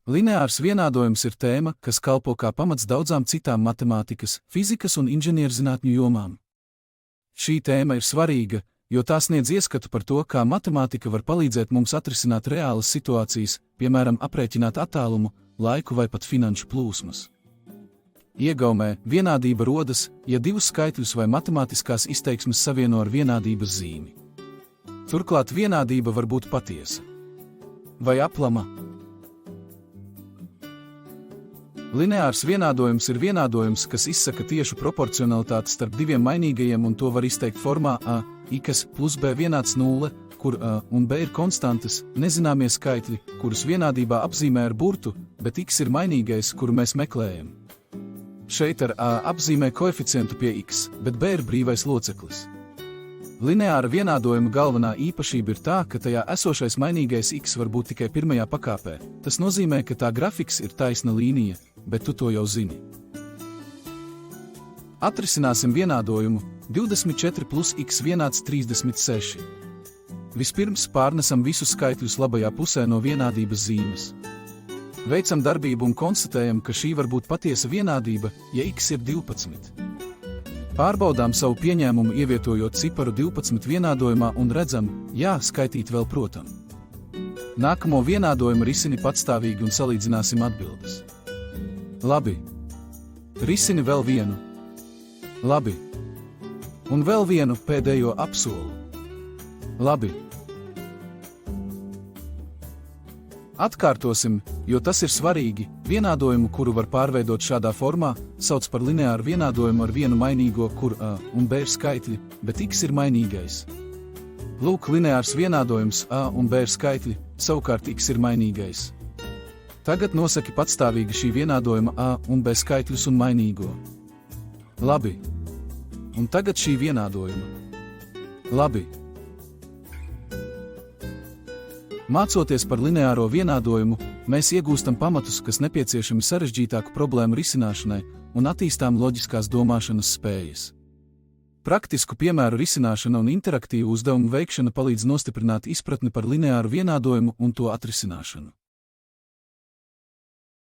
Lineārs vienādojums ir tēma, kas kalpo kā pamats daudzām citām matemātikas, fizikas un inženierzinātņu jomām. Šī tēma ir svarīga, jo tā sniedz ieskatu par to, kā matemātika var palīdzēt mums atrisināt reālas situācijas, piemēram, aprēķināt attālumu, laiku vai pat finanšu plūsmas. Iegaumē vienādība rodas, ja divus skaitļus vai matemātiskās izteiksmes savieno ar vienādības zīmi. Turklāt vienādība var būt patiesa vai aplama. Lineārs vienādojums ir vienādojums, kas izsaka tiešu proporcionalitāti starp diviem mainīgajiem, un to var izteikt formā a x plus b vienāds 0, kur a un b ir konstantas, nezināmie skaitļi, kurus vienādībā apzīmē ar burtu, bet x ir mainīgais, kuru mēs meklējam. Šeit ar a apzīmē koeficientu pie x, bet b ir brīvais loceklis. Lineāra vienādojuma galvenā īpašība ir tā, ka tajā esošais mainīgais x var būt tikai pirmajā pakāpē. Tas nozīmē, ka tā grafiks ir taisna līnija, bet tu to jau zini. Atrisināsim vienādojumu 24 plus x vienāds 36. Vispirms pārnesam visus skaitļus labajā pusē no vienādības zīmes. Veicam darbību un konstatējam, ka šī var būt patiesa vienādība, ja x ir 12. Pārbaudām savu pieņēmumu, ievietojot ciparu 12 vienādojumā un redzam, jā, skaitīt vēl protam. Nākamo vienādojumu risini patstāvīgi un salīdzināsim atbildes. Labi. Risini vēl vienu. Labi. Un vēl vienu pēdējo apsolu. Labi. Atkārtosim, jo tas ir svarīgi, vienādojumu, kuru var pārveidot šādā formā, sauc par lineāru vienādojumu ar vienu mainīgo, kur a un b ir skaitļi, bet x ir mainīgais. Lūk, lineārs vienādojums a un b ir skaitļi, savukārt x ir mainīgais. Tagad nosaki patstāvīgi šī vienādojuma a un b skaitļus un mainīgo. Labi. Un tagad šī vienādojuma. Labi. Mācoties par lineāro vienādojumu, mēs iegūstam pamatus, kas nepieciešami sarežģītāku problēmu risināšanai un attīstām loģiskās domāšanas spējas. Praktisku piemēru risināšana un interaktīvu uzdevumu veikšana palīdz nostiprināt izpratni par lineāru vienādojumu un to atrisināšanu.